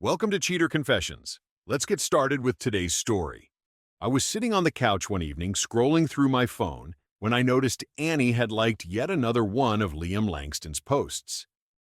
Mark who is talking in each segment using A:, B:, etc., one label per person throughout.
A: Welcome to Cheater Confessions. Let's get started with today's story. I was sitting on the couch one evening scrolling through my phone when I noticed Annie had liked yet another one of Liam Langston's posts.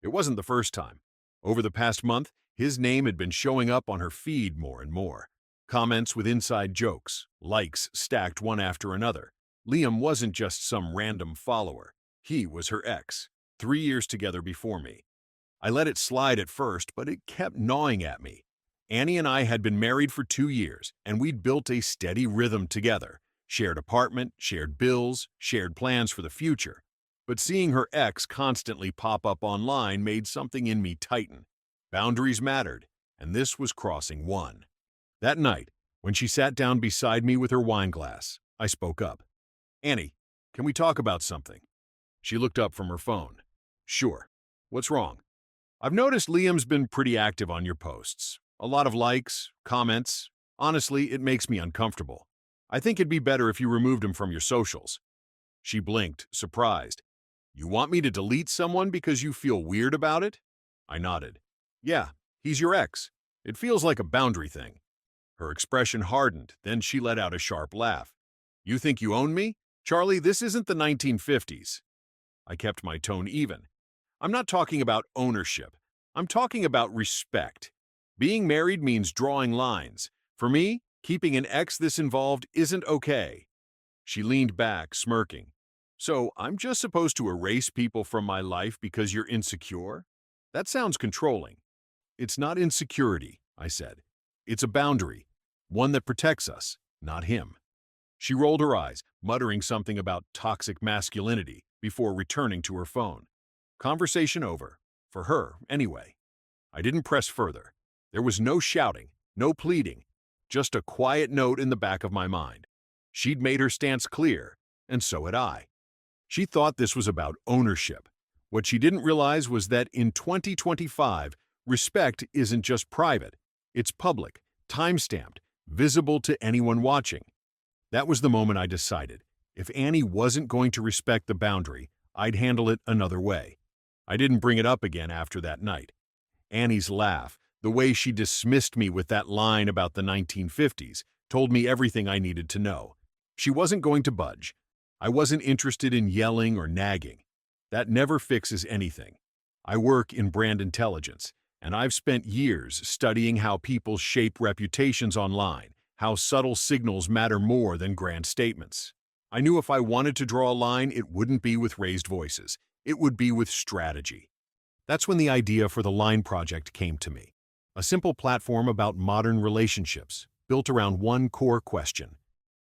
A: It wasn't the first time. Over the past month, his name had been showing up on her feed more and more. Comments with inside jokes, likes stacked one after another. Liam wasn't just some random follower. He was her ex, 3 years together before me. I let it slide at first, but it kept gnawing at me. Annie and I had been married for 2 years, and we'd built a steady rhythm together. Shared apartment, shared bills, shared plans for the future. But seeing her ex constantly pop up online made something in me tighten. Boundaries mattered, and this was crossing one. That night, when she sat down beside me with her wine glass, I spoke up. "Annie, can we talk about something?" She looked up from her phone. "Sure. What's wrong?" "I've noticed Liam's been pretty active on your posts. A lot of likes, comments. Honestly, it makes me uncomfortable. I think it'd be better if you removed him from your socials." She blinked, surprised. "You want me to delete someone because you feel weird about it?" I nodded. "Yeah, he's your ex. It feels like a boundary thing." Her expression hardened, then she let out a sharp laugh. "You think you own me? Charlie, this isn't the 1950s. I kept my tone even. "I'm not talking about ownership. I'm talking about respect. Being married means drawing lines. For me, keeping an ex this involved isn't okay." She leaned back, smirking. "So I'm just supposed to erase people from my life because you're insecure? That sounds controlling." "It's not insecurity," I said. "It's a boundary, one that protects us, not him." She rolled her eyes, muttering something about toxic masculinity, before returning to her phone. Conversation over. For her, anyway. I didn't press further. There was no shouting, no pleading, just a quiet note in the back of my mind. She'd made her stance clear, and so had I. She thought this was about ownership. What she didn't realize was that in 2025, respect isn't just private. It's public, time-stamped, visible to anyone watching. That was the moment I decided. If Annie wasn't going to respect the boundary, I'd handle it another way. I didn't bring it up again after that night. Annie's laugh, the way she dismissed me with that line about the 1950s, told me everything I needed to know. She wasn't going to budge. I wasn't interested in yelling or nagging. That never fixes anything. I work in brand intelligence, and I've spent years studying how people shape reputations online, how subtle signals matter more than grand statements. I knew if I wanted to draw a line, it wouldn't be with raised voices. It would be with strategy. That's when the idea for the Line Project came to me. A simple platform about modern relationships, built around one core question.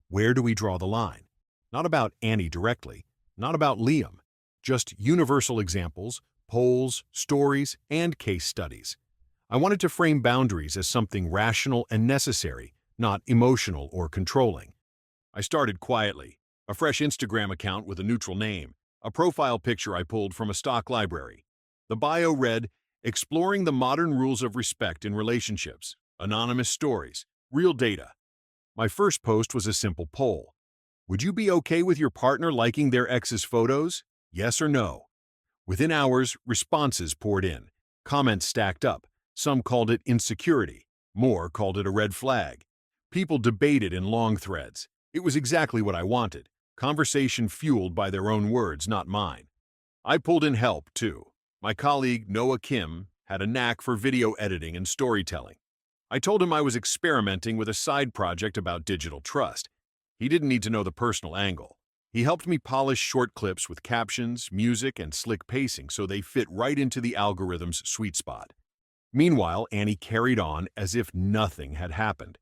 A: Where do we draw the line? Not about Annie directly, not about Liam, just universal examples, polls, stories, and case studies. I wanted to frame boundaries as something rational and necessary, not emotional or controlling. I started quietly, a fresh Instagram account with a neutral name, a profile picture I pulled from a stock library. The bio read, "Exploring the modern rules of respect in relationships, anonymous stories, real data." My first post was a simple poll. Would you be okay with your partner liking their ex's photos? Yes or no? Within hours, responses poured in. Comments stacked up. Some called it insecurity. More called it a red flag. People debated in long threads. It was exactly what I wanted. Conversation fueled by their own words, not mine. I pulled in help, too. My colleague, Noah Kim, had a knack for video editing and storytelling. I told him I was experimenting with a side project about digital trust. He didn't need to know the personal angle. He helped me polish short clips with captions, music, and slick pacing so they fit right into the algorithm's sweet spot. Meanwhile, Annie carried on as if nothing had happened.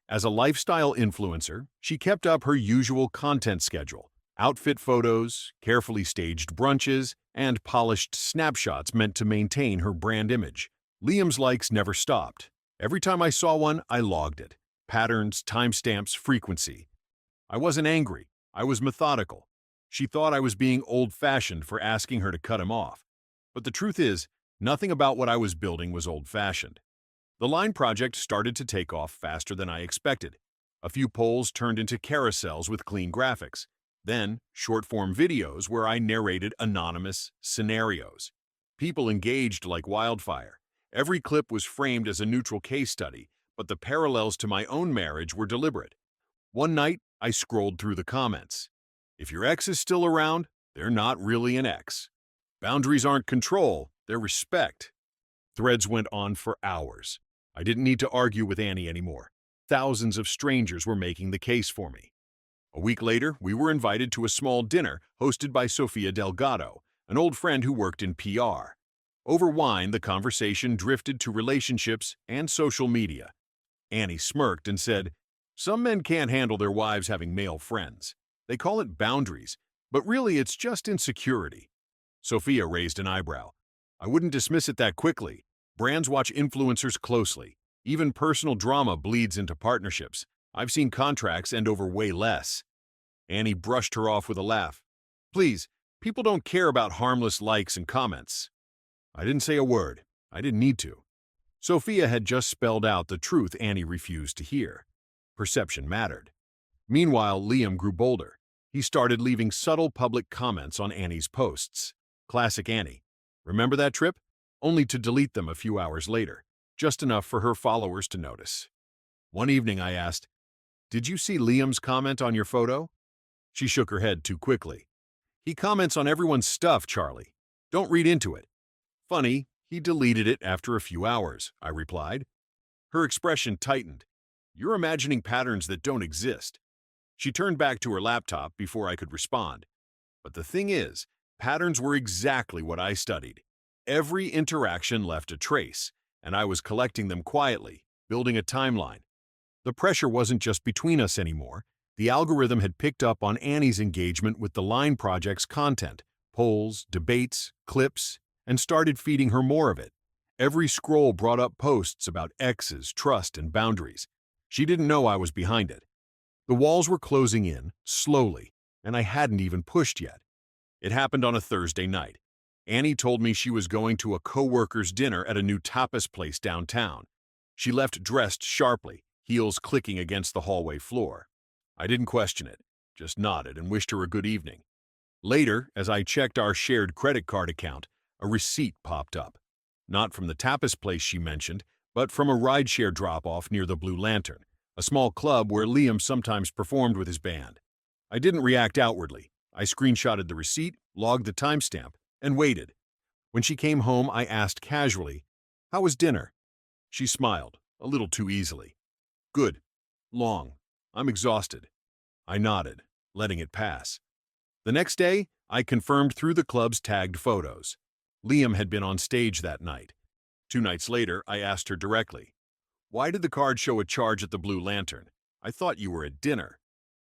A: As a lifestyle influencer, she kept up her usual content schedule: outfit photos, carefully staged brunches, and polished snapshots meant to maintain her brand image. Liam's likes never stopped. Every time I saw one, I logged it. Patterns, timestamps, frequency. I wasn't angry. I was methodical. She thought I was being old-fashioned for asking her to cut him off. But the truth is, nothing about what I was building was old-fashioned. The Line project started to take off faster than I expected. A few polls turned into carousels with clean graphics. Then, short-form videos where I narrated anonymous scenarios. People engaged like wildfire. Every clip was framed as a neutral case study, but the parallels to my own marriage were deliberate. One night, I scrolled through the comments. If your ex is still around, they're not really an ex. Boundaries aren't control, they're respect. Threads went on for hours. I didn't need to argue with Annie anymore. Thousands of strangers were making the case for me. A week later, we were invited to a small dinner hosted by Sofia Delgado, an old friend who worked in PR. Over wine, the conversation drifted to relationships and social media. Annie smirked and said, "Some men can't handle their wives having male friends. They call it boundaries, but really it's just insecurity." Sophia raised an eyebrow. "I wouldn't dismiss it that quickly. Brands watch influencers closely. Even personal drama bleeds into partnerships. I've seen contracts end over way less." Annie brushed her off with a laugh. "Please, people don't care about harmless likes and comments." I didn't say a word. I didn't need to. Sophia had just spelled out the truth Annie refused to hear. Perception mattered. Meanwhile, Liam grew bolder. He started leaving subtle public comments on Annie's posts. Classic Annie. Remember that trip? Only to delete them a few hours later, just enough for her followers to notice. One evening I asked, "Did you see Liam's comment on your photo?" She shook her head too quickly. "He comments on everyone's stuff, Charlie. Don't read into it." "Funny, he deleted it after a few hours," I replied. Her expression tightened. "You're imagining patterns that don't exist." She turned back to her laptop before I could respond. But the thing is, patterns were exactly what I studied. Every interaction left a trace, and I was collecting them quietly, building a timeline. The pressure wasn't just between us anymore. The algorithm had picked up on Annie's engagement with the Line Project's content, polls, debates, clips, and started feeding her more of it. Every scroll brought up posts about exes, trust, and boundaries. She didn't know I was behind it. The walls were closing in, slowly, and I hadn't even pushed yet. It happened on a Thursday night. Annie told me she was going to a co-worker's dinner at a new tapas place downtown. She left dressed sharply, heels clicking against the hallway floor. I didn't question it, just nodded and wished her a good evening. Later, as I checked our shared credit card account, a receipt popped up. Not from the tapas place she mentioned, but from a rideshare drop-off near the Blue Lantern, a small club where Liam sometimes performed with his band. I didn't react outwardly. I screenshotted the receipt, logged the timestamp, and waited. When she came home, I asked casually, "How was dinner?" She smiled, a little too easily. "Good. Long. I'm exhausted." I nodded, letting it pass. The next day, I confirmed through the club's tagged photos. Liam had been on stage that night. 2 nights later, I asked her directly, "Why did the card show a charge at the Blue Lantern? I thought you were at dinner."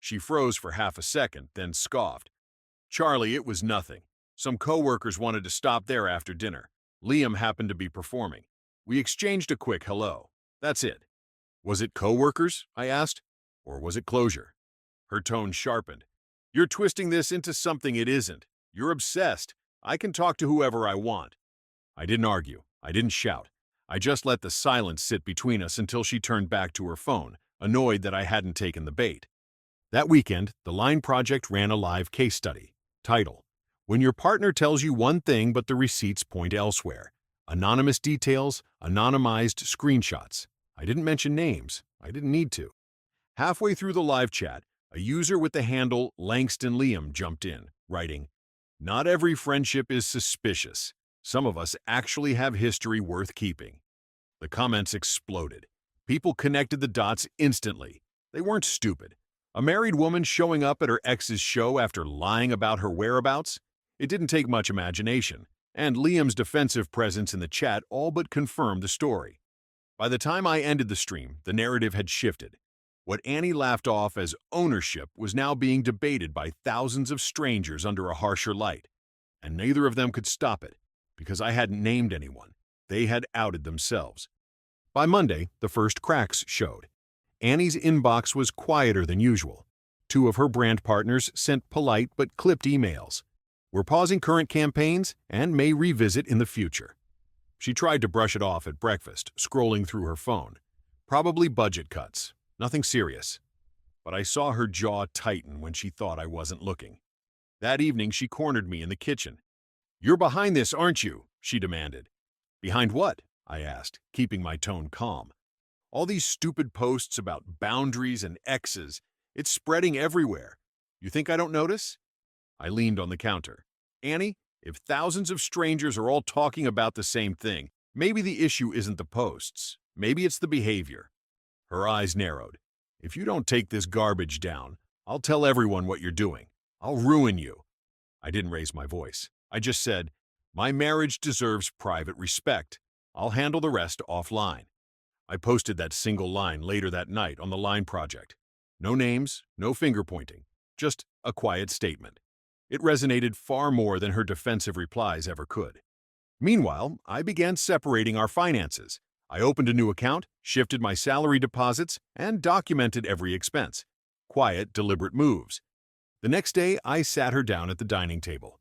A: She froze for half a second, then scoffed. "Charlie, it was nothing. Some co-workers wanted to stop there after dinner. Liam happened to be performing. We exchanged a quick hello. That's it." "Was it co-workers?" I asked. "Or was it closure?" Her tone sharpened. "You're twisting this into something it isn't. You're obsessed. I can talk to whoever I want." I didn't argue. I didn't shout. I just let the silence sit between us until she turned back to her phone, annoyed that I hadn't taken the bait. That weekend, the Line Project ran a live case study. Title: When Your Partner Tells You One Thing But the Receipts Point Elsewhere. Anonymous details, anonymized screenshots. I didn't mention names. I didn't need to. Halfway through the live chat, a user with the handle Langston Liam jumped in, writing, "Not every friendship is suspicious. Some of us actually have history worth keeping." The comments exploded. People connected the dots instantly. They weren't stupid. A married woman showing up at her ex's show after lying about her whereabouts? It didn't take much imagination, and Liam's defensive presence in the chat all but confirmed the story. By the time I ended the stream, the narrative had shifted. What Annie laughed off as ownership was now being debated by thousands of strangers under a harsher light. And neither of them could stop it, because I hadn't named anyone. They had outed themselves. By Monday, the first cracks showed. Annie's inbox was quieter than usual. 2 of her brand partners sent polite but clipped emails. "We're pausing current campaigns and may revisit in the future." She tried to brush it off at breakfast, scrolling through her phone. Probably budget cuts. Nothing serious. But I saw her jaw tighten when she thought I wasn't looking. That evening, she cornered me in the kitchen. "You're behind this, aren't you?" she demanded. "Behind what?" I asked, keeping my tone calm. All these stupid posts about boundaries and exes, it's spreading everywhere. You think I don't notice? I leaned on the counter. Annie, if thousands of strangers are all talking about the same thing, maybe the issue isn't the posts. Maybe it's the behavior. Her eyes narrowed. If you don't take this garbage down, I'll tell everyone what you're doing. I'll ruin you. I didn't raise my voice. I just said, my marriage deserves private respect. I'll handle the rest offline. I posted that single line later that night on the Line project. No names, no finger pointing, just a quiet statement. It resonated far more than her defensive replies ever could. Meanwhile, I began separating our finances. I opened a new account, shifted my salary deposits, and documented every expense. Quiet, deliberate moves. The next day, I sat her down at the dining table.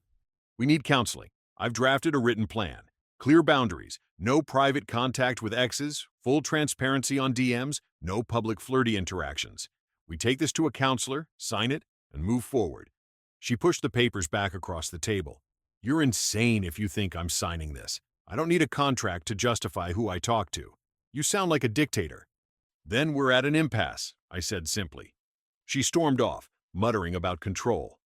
A: We need counseling. I've drafted a written plan. Clear boundaries, no private contact with exes, full transparency on DMs, no public flirty interactions. We take this to a counselor, sign it, and move forward. She pushed the papers back across the table. You're insane if you think I'm signing this. I don't need a contract to justify who I talk to. You sound like a dictator. Then we're at an impasse, I said simply. She stormed off, muttering about control.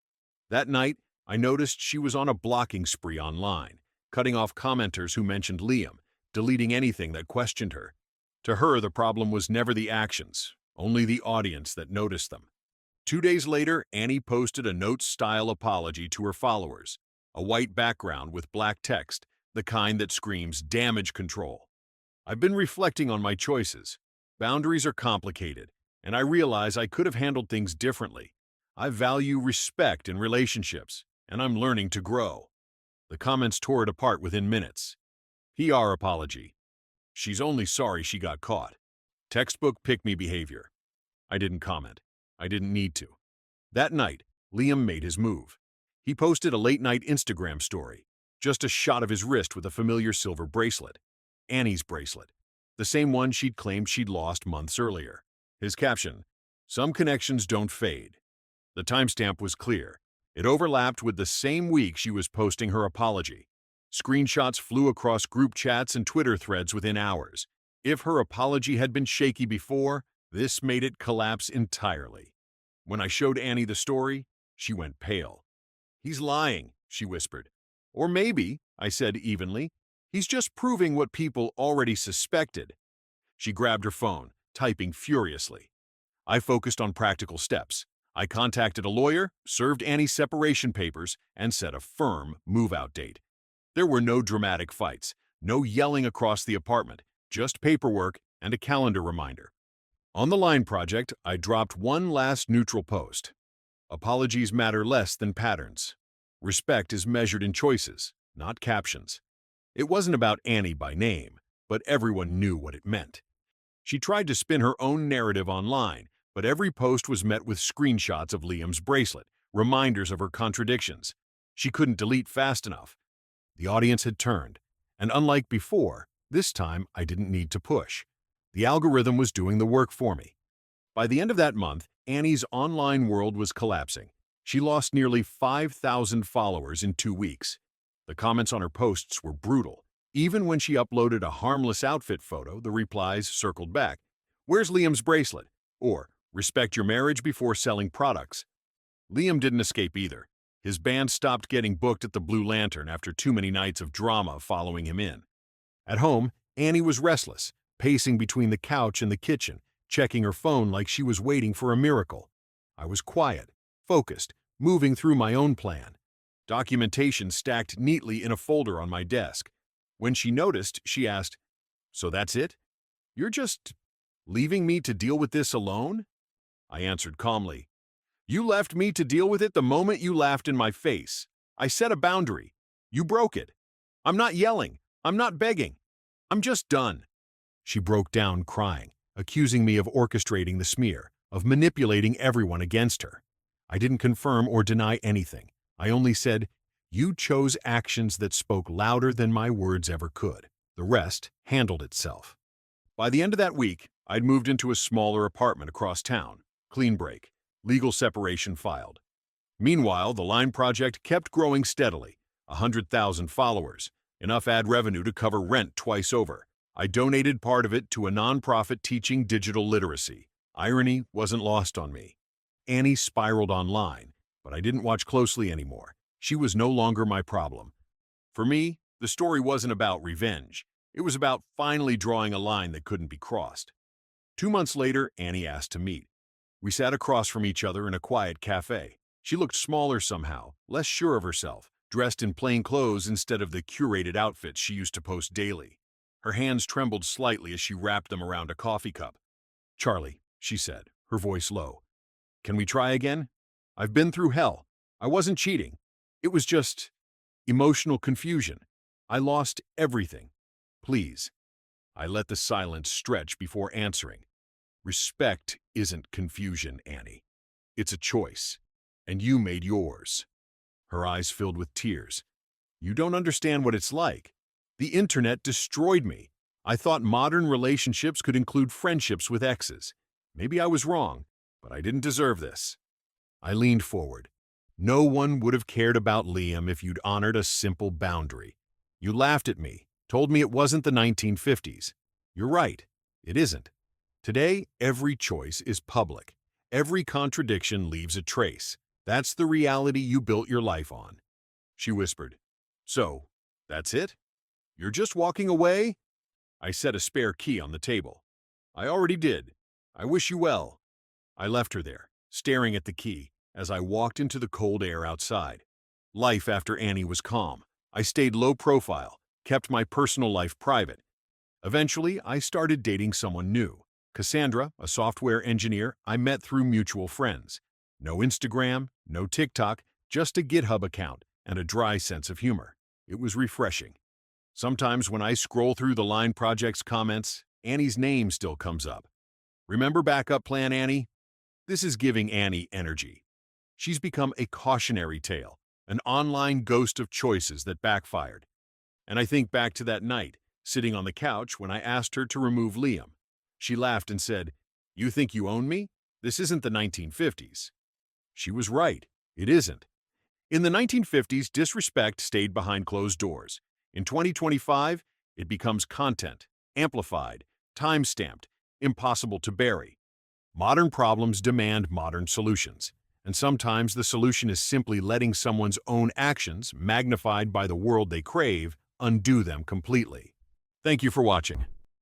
A: That night, I noticed she was on a blocking spree online, cutting off commenters who mentioned Liam, deleting anything that questioned her. To her, the problem was never the actions, only the audience that noticed them. 2 days later, Annie posted a note-style apology to her followers, a white background with black text, the kind that screams damage control. I've been reflecting on my choices. Boundaries are complicated, and I realize I could have handled things differently. I value respect in relationships, and I'm learning to grow. The comments tore it apart within minutes. PR apology. She's only sorry she got caught. Textbook pick-me behavior. I didn't comment. I didn't need to. That night, Liam made his move. He posted a late-night Instagram story, just a shot of his wrist with a familiar silver bracelet. Annie's bracelet. The same one she'd claimed she'd lost months earlier. His caption, "Some connections don't fade." The timestamp was clear. It overlapped with the same week she was posting her apology. Screenshots flew across group chats and Twitter threads within hours. If her apology had been shaky before, this made it collapse entirely. When I showed Annie the story, she went pale. "He's lying," she whispered. "Or maybe," I said evenly, "he's just proving what people already suspected." She grabbed her phone, typing furiously. I focused on practical steps. I contacted a lawyer, served Annie separation papers, and set a firm move-out date. There were no dramatic fights, no yelling across the apartment, just paperwork and a calendar reminder. On the Line project, I dropped one last neutral post. Apologies matter less than patterns. Respect is measured in choices, not captions. It wasn't about Annie by name, but everyone knew what it meant. She tried to spin her own narrative online, but every post was met with screenshots of Liam's bracelet, reminders of her contradictions. She couldn't delete fast enough. The audience had turned, and unlike before, this time I didn't need to push. The algorithm was doing the work for me. By the end of that month, Annie's online world was collapsing. She lost nearly 5,000 followers in 2 weeks. The comments on her posts were brutal. Even when she uploaded a harmless outfit photo, the replies circled back. "Where's Liam's bracelet?" Or, "Respect your marriage before selling products." Liam didn't escape either. His band stopped getting booked at the Blue Lantern after too many nights of drama following him in. At home, Annie was restless, pacing between the couch and the kitchen, checking her phone like she was waiting for a miracle. I was quiet, focused, moving through my own plan. Documentation stacked neatly in a folder on my desk. When she noticed, she asked, "So that's it? You're just leaving me to deal with this alone?" I answered calmly, "You left me to deal with it the moment you laughed in my face. I set a boundary. You broke it. I'm not yelling. I'm not begging. I'm just done." She broke down crying, accusing me of orchestrating the smear, of manipulating everyone against her. I didn't confirm or deny anything. I only said, "You chose actions that spoke louder than my words ever could." The rest handled itself. By the end of that week, I'd moved into a smaller apartment across town. Clean break. Legal separation filed. Meanwhile, the Line project kept growing steadily. 100,000 followers. Enough ad revenue to cover rent twice over. I donated part of it to a nonprofit teaching digital literacy. Irony wasn't lost on me. Annie spiraled online, but I didn't watch closely anymore. She was no longer my problem. For me, the story wasn't about revenge. It was about finally drawing a line that couldn't be crossed. 2 months later, Annie asked to meet. We sat across from each other in a quiet cafe. She looked smaller somehow, less sure of herself, dressed in plain clothes instead of the curated outfits she used to post daily. Her hands trembled slightly as she wrapped them around a coffee cup. "Charlie," she said, her voice low, "can we try again? I've been through hell. I wasn't cheating. It was just emotional confusion. I lost everything. Please." I let the silence stretch before answering. "Respect isn't confusion, Annie. It's a choice. And you made yours." Her eyes filled with tears. "You don't understand what it's like. The internet destroyed me. I thought modern relationships could include friendships with exes. Maybe I was wrong, but I didn't deserve this." I leaned forward. "No one would have cared about Liam if you'd honored a simple boundary. You laughed at me, told me it wasn't the 1950s. You're right, it isn't. Today, every choice is public. Every contradiction leaves a trace. That's the reality you built your life on." She whispered, "So, that's it? You're just walking away?" I set a spare key on the table. "I already did. I wish you well." I left her there, staring at the key, as I walked into the cold air outside. Life after Annie was calm. I stayed low profile, kept my personal life private. Eventually, I started dating someone new. Cassandra, a software engineer I met through mutual friends. No Instagram, no TikTok, just a GitHub account and a dry sense of humor. It was refreshing. Sometimes when I scroll through the Line Project's comments, Annie's name still comes up. "Remember backup plan, Annie?" This is giving Annie energy. She's become a cautionary tale, an online ghost of choices that backfired. And I think back to that night, sitting on the couch when I asked her to remove Liam. She laughed and said, "You think you own me? This isn't the 1950s." She was right. It isn't. In the 1950s, disrespect stayed behind closed doors. In 2025, it becomes content, amplified, time-stamped, impossible to bury. Modern problems demand modern solutions, and sometimes the solution is simply letting someone's own actions, magnified by the world they crave, undo them completely. Thank you for watching.